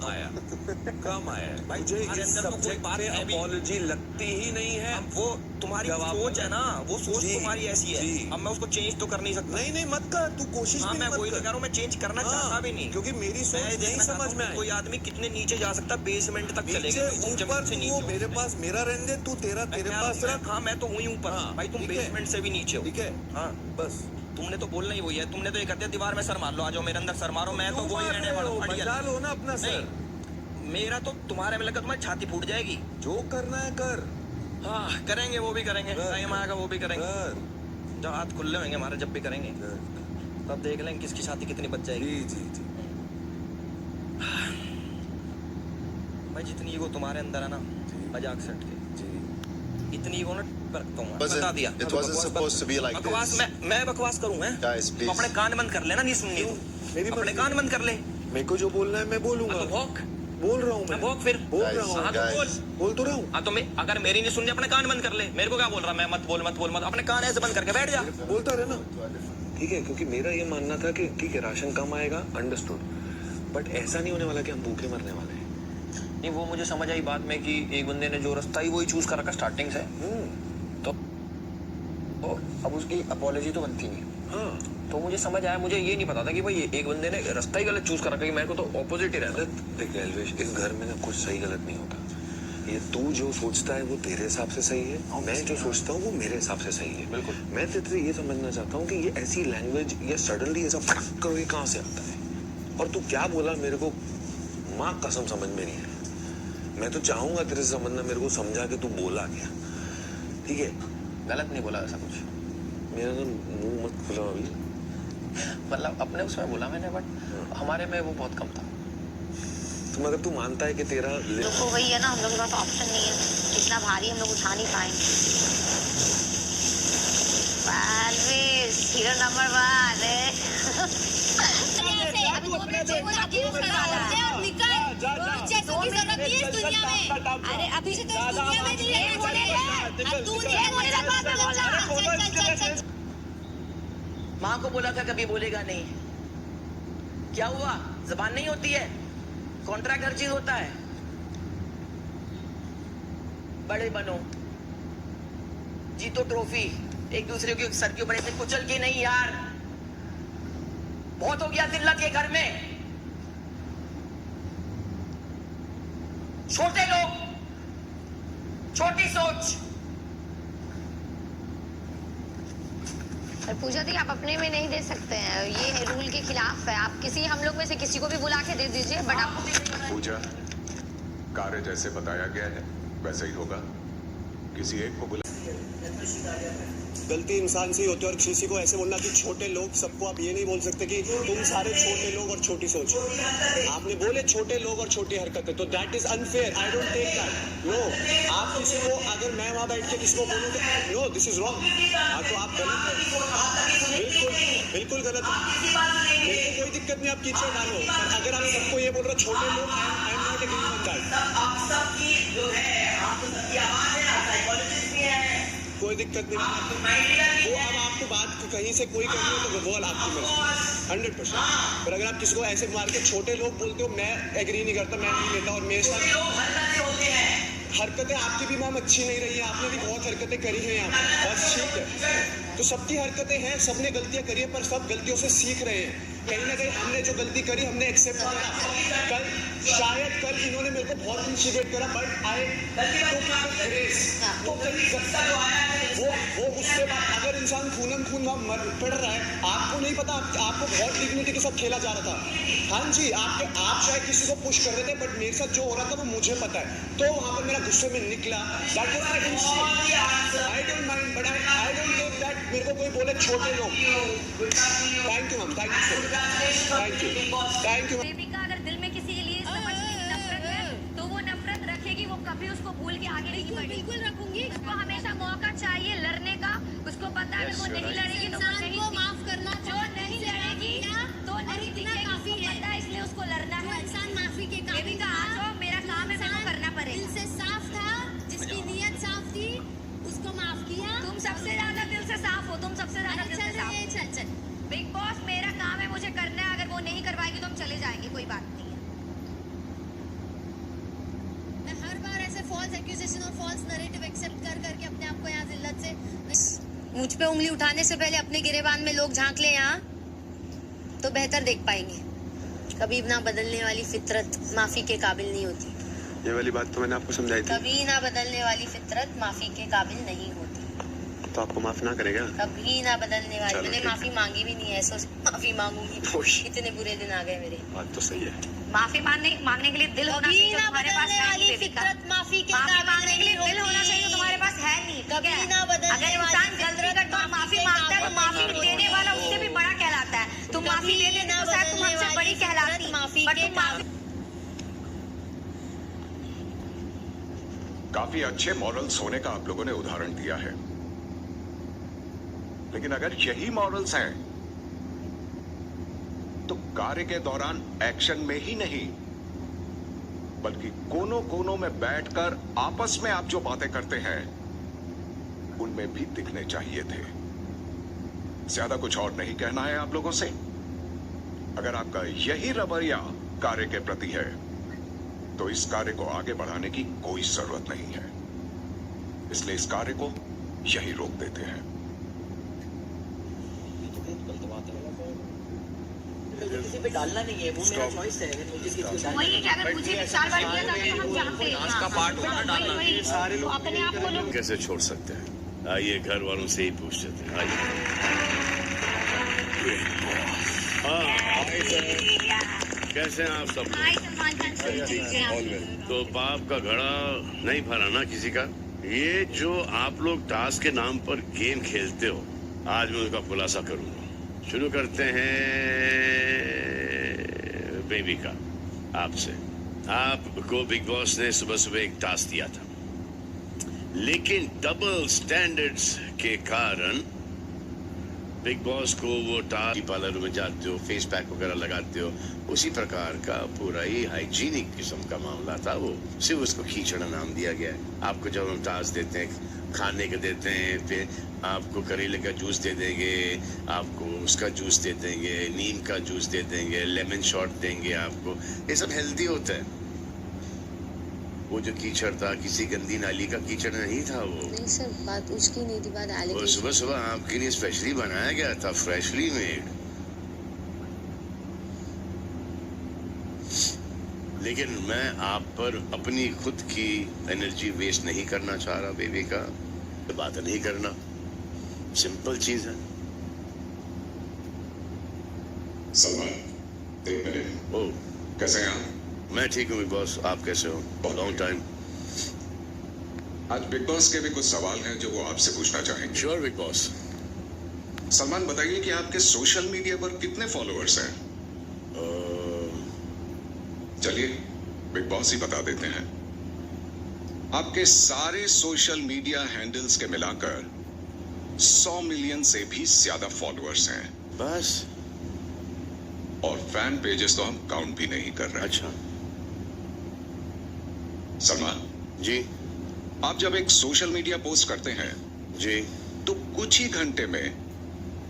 आया कम आया भाई मुझे इस अंदर तो कोई सब्जेक्ट बात पे है भी अपॉलॉजी लगती ही नहीं है। अब वो तुम्हारी सोच है ना, वो सोच जी, तुम्हारी ऐसी है। जी। अब मैं उसको चेंज तो कर नहीं सकता। नहीं मत कर, तू कोशिश हाँ, भी मैं मत वही तो कर। कह रहा हूँ, मैं चेंज करना चाहता भी नहीं, क्योंकि मेरी सोच मैं नहीं देखना चाहता समझ हूँ में कि आई। कोई आदमी कितने नीचे जा सकता है, बेसमेंट तक चलेगा। नीचे तुम ऊपर जमीन से तू नीचे हो। मेरे पास मेरा रहने दे, तू तेरे पास रख। हाँ, मैं तो हुई ऊपर। हाँ, भाई तुम ठीक है। बेसमेंट से भी नीचे हो। ठीक है हाँ, बस। तुमने तो बोलना ही वही है। तुमने तो ये कर दिया, दीवार में सर मार लो, आ जाओ मेरे अंदर सर मारो। मैं तो वही रहने वाला हूँ। बचा लो ना अपना सर। मेरा तो तुम्हारे में लगा तुम्हारी छाती फूट जाएगी। जो करना है कर। हाँ, करेंगे, वो भी करेंगे, टाइम आएगा वो भी करेंगे। जब हाथ खुले होंगे हमारे, जब भी करेंगे तब देख लेंगे किसकी छाती कितनी बच जाएगी। जी। भाई जितनी ईगो तुम्हारे अंदर है ना, मजाक सेट के जी। इतनी ईगो ना बरतता हूँ। बता दिया। It wasn't supposed to be like बकवास this. मैं बकवास करूँ मैं? Guys, तो please. अपने कान बंद कर लेना, नहीं सुननी तो। मेरी अपने मर्जी। कान बंद कर ले। मेरे को जो बोलना है मैं बोलूंगा। तो भौंक। बोल रहा हूँ मैं। भौंक फिर। बोल रहा हूँ। हाँ तो बोल। बोल तो रहा हूँ। हाँ तो मैं, अगर मेरी नहीं सुननी, अपने कान बंद कर ले। मेरे को क्या बोल रहा, मैं मत बोल अपने कान ऐसे बंद करके बैठ जा। बोलता रहे ना। ठीक है, क्योंकि मेरा ये मानना था कि ठीक है राशन कम आएगा, अंडरस्टूड, बट ऐसा नहीं होने वाला कि हम भूखे मरने वाले हैं। नहीं, वो मुझे समझ आई बाद में कि एक बंदे ने जो रास्ता ही वही चूज कर रखा स्टार्टिंग से, तो अब उसकी अपॉलॉजी तो बनती नहीं। हाँ, तो मुझे समझ आया, मुझे ये नहीं पता था कि भाई एक बंदे ने रास्ता ही गलत चूज कर रखा है। मेरे को तो ऑपोजिट ही रहता। देख एल्वेश, इस घर में ना कुछ सही गलत नहीं होता। ये तू जो सोचता है वो तेरे हिसाब से सही है, मैं जो सोचता हूँ वो मेरे हिसाब से सही है। बिल्कुल। मैं तेरे ये समझना चाहता हूँ कि ये ऐसी लैंग्वेज, ये सडनली ऐसा कभी कहाँ से आता है, और तू क्या बोला मेरे को माँ कसम समझ में नहीं है। मैं तो चाहूंगा तेरे से समझना, मेरे को समझा कि तू बोला क्या। ठीक है, गलत नहीं बोला ऐसा कुछ। मेरा ना मुंह मत खुला अभी। मतलब अपने उसमें बोला मैंने, बट हमारे में वो बहुत कम था। तुम अगर तू मानता है कि तेरा लोग को वही है ना, हम लोग के पास ऑप्शन नहीं है, इतना भारी हम लोग उठा नहीं पाएंगे। हीरो नंबर 1 अरे अभी से तो इस दुनिया में नहीं है। तू माँ को बोला था कभी बोलेगा नहीं, क्या हुआ? जबान नहीं होती है, कॉन्ट्रैक्ट हर चीज होता है। बड़े बनो, जीतो ट्रॉफी, एक दूसरे के सर के ऊपर ऐसे कुचल के नहीं यार। बहुत हो गया दिल्लत के घर में। छोटे लोग, छोटी सोच। पूजा दी, आप अपने में नहीं दे सकते हैं, ये रूल के खिलाफ है। आप किसी हम लोग में से किसी को भी बुला के दे दीजिए, बट आप पूजा, कार्य जैसे बताया गया है वैसे ही होगा। किसी एक को बुला। गलती इंसान से ही होती है, और किसी को ऐसे बोलना कि छोटे लोग, सबको आप ये नहीं बोल सकते कि तुम सारे छोटे लोग और छोटी सोच। आपने बोले छोटे लोग और छोटी हरकतें, तो that is unfair. I don't take that. No, आप किसी को, अगर मैं वहां बैठ के किसी को बोलूँ तो नो, दिस इज रॉन्ग, तो आप गलत है, बिल्कुल गलत है। मेरे को कोई दिक्कत नहीं, आप कीचड़ डालो, पर अगर आप सबको ये बोल रहे हो छोटे लोग, I am not agree with that. कोई दिक्कत नहीं, वो अब आपको बात कहीं से कोई करनी है तो वो आपकी मर्जी 100%। पर अगर आप किसी को ऐसे मार के छोटे लोग बोलते हो, मैं एग्री नहीं करता, मैं नहीं लेता, और मेरे साथ हरकतें आपकी भी मैम अच्छी नहीं रही है, आपने भी बहुत हरकतें करी हैं यहाँ, बस ठीक है। तो सबकी हरकतें हैं, सबने गलतियाँ करी है, पर सब गलतियों से सीख रहे हैं। कहीं ना कहीं हमने जो गलती करी हमने एक्सेप्ट किया। कल शायद कल इन्होंने मेरे को बहुत इंसिडेंट करा, बट आई तो वो उसके बाद अगर इंसान खूनम खून मर पड़ रहा है, आपको नहीं पता, आपको बहुत डिग्निटी के साथ खेला जा रहा था। हाँ जी, आप शायद किसी को पुश कर रहे थे, बट मेरे साथ जो हो रहा था वो मुझे पता है, तो वहाँ पर मेरा गुस्से में निकला। That was I don't mind, but I don't take that. मेरे को कोई बोले छोटे लोग। Thank you ma'am, thank you so much, thank you. Devika अगर दिल में किसी के लिए नफरत है, तो वो नफरत रखेगी, वो कभी उसको भूल के आगे नहीं बढ़ेगी। बिल्कुल रखूंगी। उसको हमेशा मौका चाहिए लड़ने का। उसको पता है अगर वो नहीं लड़ेगी तो वो नहीं, को माफ करना, जो नहीं लड़ेगी तो नहीं दिखेगी, काफी उसको है। पता है, इसलिए उसको लड़ना जो है। इंसान माफी के काबिल देविका आ जाओ, मेरा काम है, मेरे को करना दिल पड़ेगा। से साफ था, जिसकी नीयत साफ थी, उसको माफ किया। तुम सबसे ज्यादा दिल से साफ हो, तुम सबसे ज्यादा दिल से साफ हो। चल बिग बॉस मेरा काम है, मुझे करना है, अगर वो नहीं करवाएगी तो हम चले जाएंगे, कोई बात नहीं है। फॉल्स एक्यूजेशन और फॉल्स नैरेटिव एक्सेप्ट कर करके अपने आप को यहाँ जिल्लत से मुझ पे उंगली उठाने से पहले अपने गिरेबान में लोग झांक ले यहाँ तो बेहतर देख पाएंगे। कभी ना बदलने वाली फितरत माफी के काबिल नहीं होती। ये वाली बात तो मैंने आपको समझाई थी। कभी ना बदलने वाली फितरत माफी के काबिल नहीं होती। तो आपको माफ ना करेगा? कभी ना बदलने वाली। चलो मैंने ठीक। माफी मांगी भी नहीं है, ऐसा माफी मांगूंगी। इतने बुरे दिन आ गए मेरे। बात तो सही है। माफी मांगने के लिए दिल होना चाहिए जो तुम्हारे पास है नहीं बेबिका। माफी के माफी मांगने के लिए दिल होना चाहिए जो तुम्हारे पास है नहीं। कभी ना बदलने अगर इंसान गलती करता है और माफी मांगता है तो माफी देने वाला उससे भी बड़ा कहलाता है। तुम माफी दे देते तो शायद तुम हमसे बड़ी कहलाती। माफी पर के तुम माफी काफी अच्छे मॉरल्स होने का आप लोगों ने उदाहरण दिया है, लेकिन अगर यही मॉरल्स हैं तो कार्य के दौरान एक्शन में ही नहीं बल्कि कोनों कोनों में बैठकर आपस में आप जो बातें करते हैं उनमें भी दिखने चाहिए थे। ज्यादा कुछ और नहीं कहना है आप लोगों से। अगर आपका यही रवैया कार्य के प्रति है तो इस कार्य को आगे बढ़ाने की कोई जरूरत नहीं है, इसलिए इस कार्य को यही रोक देते हैं। किसी पे डालना नहीं है, वो मेरा चॉइस है। मुझे किसी पे डालना वही कि अगर मुझे भी 4 बार किया था तो हम जानते हैं। डांस का पार्ट होगा ना डालना। वही सारे लोग अपने आप को लोग कैसे छोड़ सकते हैं? आइए घर वालों से ही पूछ लेते हैं। आइए। हाँ, कैसे हैं आप सब लोग? हाय सलमान खान सर। तो बाप का घड़ा नहीं भरा ना किसी का। ये जो आप लोग टास्क के नाम पर गेम खेलते हो, आज मैं उसका खुलासा करूंगा। शुरू करते हैं बेबी का। आपसे। आपको बिग बॉस ने सुबह सुबह एक टास्क दिया था, लेकिन डबल स्टैंडर्ड्स के कारण बिग बॉस को वो टास्क पार्लर में जाते हो, फेस पैक वगैरह लगाते हो, उसी प्रकार का पूरा ही हाइजीनिक किस्म का मामला था। वो सिर्फ उसको खींचना नाम दिया गया है। आपको जब हम टास्क देते हैं, खाने के देते हैं, फिर आपको करेले का जूस दे देंगे, आपको उसका जूस दे देंगे, नीम का जूस दे देंगे, लेमन शॉट देंगे आपको। ये सब हेल्दी होता है। वो जो कीचड़ था किसी गंदी नाली का कीचड़ नहीं था वो। नहीं सर, बात उसकी नहीं थी, बात वो सुबह सुबह आपके लिए स्पेशली बनाया गया था, फ्रेशली मेड। लेकिन मैं आप पर अपनी खुद की एनर्जी वेस्ट नहीं करना चाह रहा बेबी का। बात नहीं करना, सिंपल चीज है। सलमान, एक मिनट। ओ, कैसे हैं आप? मैं ठीक हूँ बिग बॉस, आप कैसे हो? Long time. आज बिग बॉस के भी कुछ सवाल हैं जो वो आपसे पूछना चाहेंगे। Sure big boss. सलमान, बताइए कि आपके सोशल मीडिया पर कितने फॉलोअर्स हैं? चलिए बिग बॉस ही बता देते हैं। आपके सारे सोशल मीडिया हैंडल्स के मिलाकर 100 मिलियन से भी ज्यादा फॉलोअर्स हैं। बस? और फैन पेजेस तो हम काउंट भी नहीं कर रहे। अच्छा। सलमान जी। आप जब एक सोशल मीडिया पोस्ट करते हैं जी। तो कुछ ही घंटे में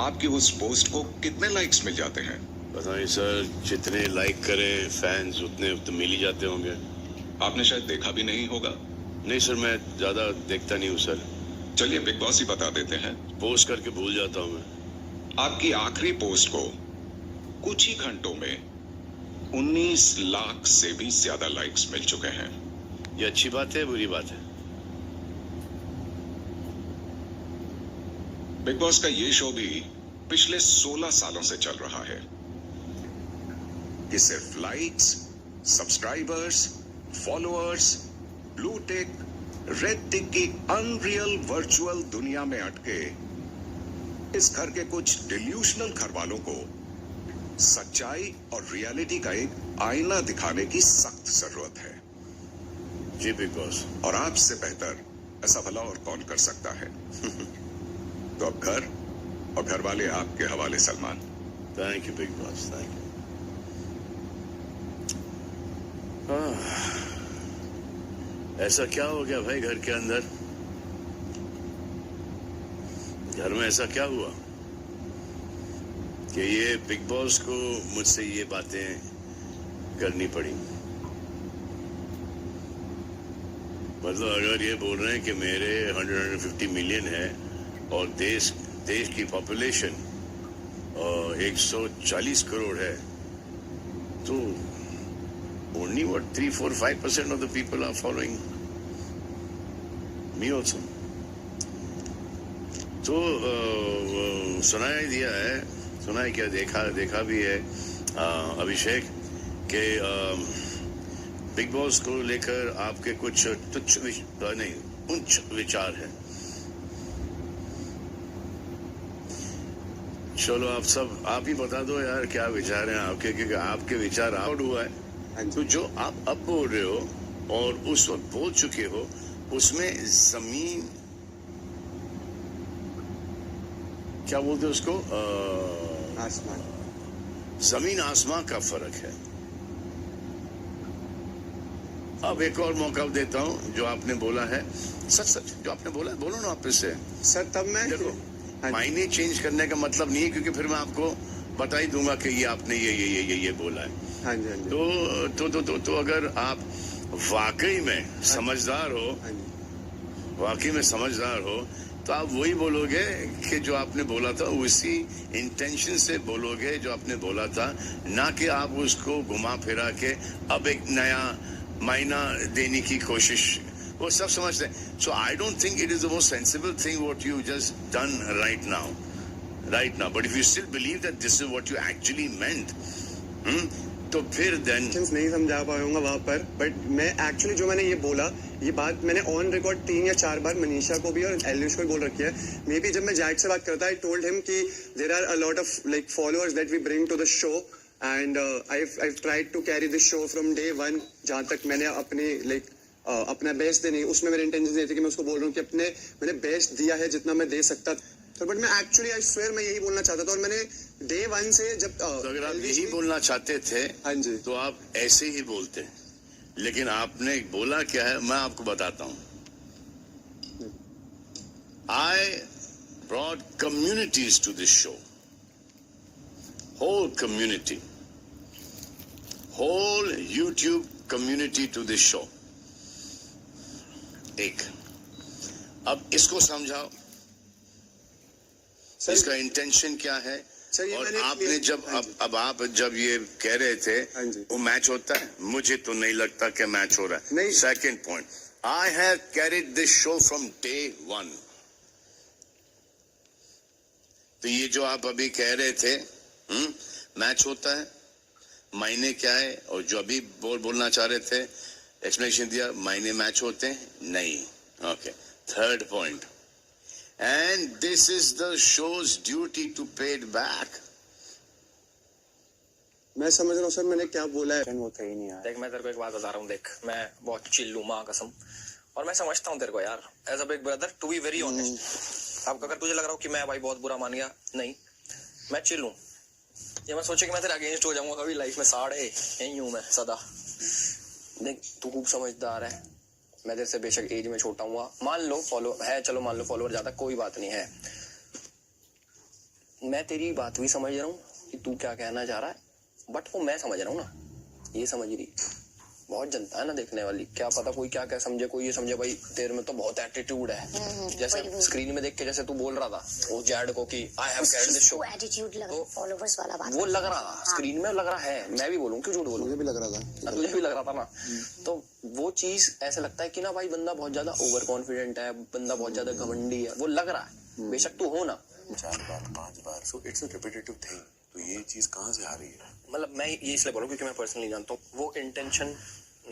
आपकी उस पोस्ट को कितने लाइक्स मिल जाते हैं? पता नहीं सर, जितने लाइक करें फैंस उतने तो मिल ही जाते होंगे। आपने शायद देखा भी नहीं होगा। नहीं सर, मैं ज्यादा देखता नहीं हूँ सर। चलिए बिग बॉस ही बता देते हैं। पोस्ट करके भूल जाता हूँ मैं। आपकी आखिरी पोस्ट को कुछ ही घंटों में 19 लाख से भी ज्यादा लाइक्स मिल चुके हैं। ये अच्छी बात है, बुरी बात है? बिग बॉस का ये शो भी पिछले 16 सालों से चल रहा है। ये सिर्फ likes, subscribers, followers, blue tick, red tick की अनरियल वर्चुअल दुनिया में अटके इस घर के कुछ डिल्यूशनल घर वालों को सच्चाई और रियलिटी का एक आईना दिखाने की सख्त जरूरत है। जी बिग बॉस। और आपसे बेहतर ऐसा भला और कौन कर सकता है? तो अब घर और घर वाले आपके हवाले Salman. Thank you big boss, thank you. ऐसा क्या हो गया भाई घर के अंदर? घर में ऐसा क्या हुआ कि ये बिग बॉस को मुझसे ये बातें करनी पड़ी? मतलब अगर ये बोल रहे हैं कि मेरे 150 मिलियन है और देश की पॉपुलेशन 140 करोड़ है, तो only what 3-4-5% of the people are following me also. तो सुनाई दिया है, सुनाई क्या, देखा भी है अभिषेक के बिग बॉस को लेकर आपके कुछ तुच्छ उच्च विचार हैं। चलो आप ही बता दो यार, क्या विचार हैं आपके, क्योंकि आपके विचार आउट हुआ है। तो जो आप अब बोल रहे हो और उस वक्त बोल चुके हो, उसमें जमीन, क्या बोलते हैं उसको, आसमान, जमीन आसमान का फर्क है। अब एक और मौका देता हूं, जो आपने बोला है सच जो आपने बोला है, बोलो ना वापस से। सर तब मैं देखो, मायने चेंज करने का मतलब नहीं है, क्योंकि फिर मैं आपको बता ही दूंगा कि ये आपने ये बोला है। हाँ जी, हाँ जी। तो अगर आप वाकई में समझदार हो, वाकई में समझदार हो, तो आप वही बोलोगे कि जो आपने बोला था, उसी इंटेंशन से बोलोगे जो आपने बोला था, ना कि आप उसको घुमा फिरा के अब एक नया मायना देने की कोशिश। वो सब समझते हैं। So I don't think it is the most sensible thing what you just done right now, but if you still believe that this is what you actually meant, तो फिर देन नहीं समझा पाऊंगा वहां पर, बट मैं एक्चुअली जो मैंने ये बोला, ये बात मैंने ऑन रिकॉर्ड 3 या 4 बार मनीषा को भी और एलिश को भी बोल रखी है। मे बी जब मैं जैक से बात करता, आई टोल्ड हिम कि there are a lot of like followers that we bring to the show, and I've tried to carry this show from day one। जहाँ तक मैंने अपना बेस्ट देने, उसमें मेरे इंटेंशन ये थे कि मैं उसको बोल रहा हूँ कि मैंने बेस्ट दिया है जितना मैं दे सकता था। तो बट मैं एक्चुअली आई स्वेयर मैं यही बोलना चाहता था, और मैंने डे 1 से जब तो अगर आप यही बोलना चाहते थे, हाँ जी, तो आप ऐसे ही बोलते, लेकिन आपने बोला क्या है मैं आपको बताता हूँ। I brought communities to this show, whole community, whole YouTube community to this show। एक, अब इसको समझाओ, इसका इंटेंशन क्या है। और आपने जब अब आप जब ये कह रहे थे वो मैच होता है, मुझे तो नहीं लगता कि मैच हो रहा है। Second point, I have carried this show from day 1। तो ये जो आप अभी कह रहे थे मैच होता है, मायने क्या है, और जो अभी बोलना चाह रहे थे, एक्सप्लेनेशन दिया, मायने मैच होते हैं नहीं। Okay, third point, and this is the show's duty to pay it back। मैं समझ रहा हूँ सर, मैंने क्या बोला है वो ही नहीं देख, मैं तेरे को एक बात बता रहा हूँ, देख मैं बहुत चिल हूँ माँ कसम, और मैं समझता हूँ तेरे को यार, as a big brother, to be very honest. अब अगर तुझे लग रहा हो कि मैं भाई बहुत बुरा मान गया, नहीं, मैं चिल हूँ। ये मैं सोचे कि मैं तेरे अगेंस्ट हो जाऊंगा कभी लाइफ में, साढ़े यही हूँ मैं सदा। देख तू खूब समझदार है, मैं तेरे से बेशक एज में छोटा हुआ, मान लो चलो मान लो फॉलोअर ज्यादा, कोई बात नहीं है। मैं तेरी बात भी समझ रहा हूँ कि तू क्या कहना चाह रहा है, बट वो मैं समझ रहा हूँ ना, ये समझ रही। बहुत जनता है ना देखने वाली, क्या पता कोई क्या समझे, कोई ये समझे भाई तेरे में तो बहुत एटीट्यूड है। जैसे स्क्रीन में देख के जैसे तू बोल रहा था वो जैड को कि I have carried this show, attitude लगा, फॉलोवर्स वाला बात वो लग रहा था, स्क्रीन में लग रहा है। मैं भी बोलूं, क्यों झूठ बोलूं, मुझे भी लग रहा था, तुझे भी लग रहा था ना। तो वो चीज ऐसे लगता है कि ना भाई बंदा बहुत ज्यादा ओवर कॉन्फिडेंट है, बंदा बहुत ज्यादा घमंडी है, वो लग रहा है, बेशक तू हो ना। 4 बार 5 बार, so it's a repetitive thing. तो ये चीज कहाँ से आ रही है? मतलब मैं ये इसलिए बोलूं क्योंकि मैं पर्सनली जानता हूँ वो इंटेंशन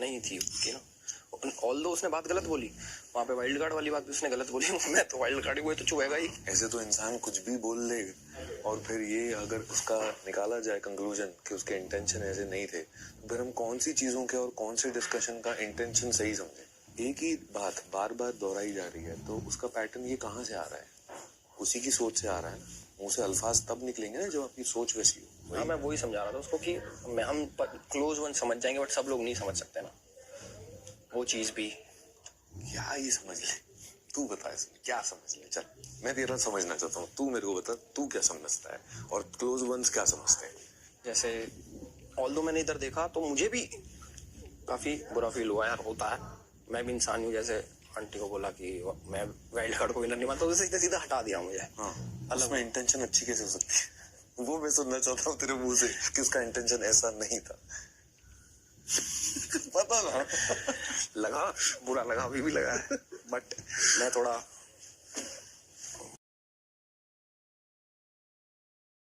नहीं थी उसकी ना। ऑल्दो उसने बात गलत बोली, वहाँ पे वाइल्ड कार्ड वाली बात भी उसने गलत बोली, मैं तो वाइल्ड कार्ड ही हुए तो चुभेगा ही। ऐसे तो इंसान कुछ भी बोल ले, और फिर ये अगर उसका निकाला जाए कंक्लूजन कि उसके इंटेंशन ऐसे नहीं थे, तो फिर हम कौन सी चीजों के और कौन से डिस्कशन का इंटेंशन सही समझे। एक ही बात बार बार दोहराई जा रही है, तो उसका पैटर्न ये कहाँ से आ रहा है? उसी की सोच से आ रहा है ना। मुंह से अल्फाज तब निकलेंगे ना जब आपकी सोच वैसी हो। हाँ, मैं वही समझा रहा था उसको कि हम क्लोज वन समझ जाएंगे, बट सब लोग नहीं समझ सकते ना वो चीज भी। क्या ये समझ ले, तू बता इसमें क्या समझ ले। चल मैं तेरा समझना चाहता हूँ, तू मेरे को बता तू क्या समझता है और क्लोज वंस क्या समझते हैं। जैसे ऑल्दो मैंने इधर देखा तो मुझे भी काफी बुरा फील हुआ यार, होता है। मैं भी इंसान हूँ, जैसे आंटी को बोला कि मैं वाइल्ड कार्ड को विनर नहीं मानता, उसे सीधा सीधा हटा दिया मुझे। हाँ, उसमें इंटेंशन अच्छी कैसे हो सकती है? वो मैं सुनना चाहता हूँ तेरे मुंह से कि उसका इंटेंशन ऐसा नहीं था। पता ना, लगा, बुरा लगा, अभी भी लगा है, बट मैं थोड़ा